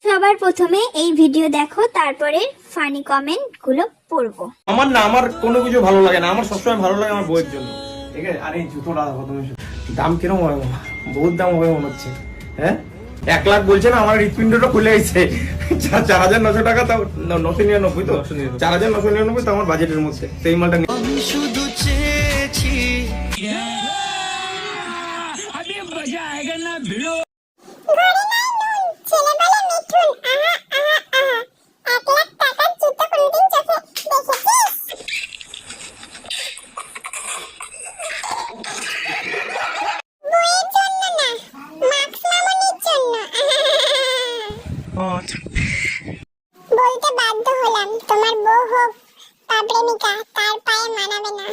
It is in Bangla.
সবার প্রথমে এই ভিডিও দেখো, তারপরে ফানি কমেন্ট গুলো পড়বো। আমার কোনো কিছু ভালো লাগে না, আমার সবসময় ভালো লাগে আমার বউয়ের জন্য। ঠিক আছে, আর এই জুতোটা দেখো তুমি, দাম কিরম হবে, বহুত দাম হবে মনে হচ্ছে। হ্যাঁ, 1 লাখ বলছে না, আমার হৃৎপিণ্ডটা খুলে গেছে। 4,900 টাকা, তাও 999 তো, 4,999 তো আমার বাজেটের মধ্যে, সেই মালটা আমি শুধু চেয়েছি। বলতে বাধ্য হলাম, তোমার বউ হোক বা প্রেমিকা, তার পায়ে মানাবে না।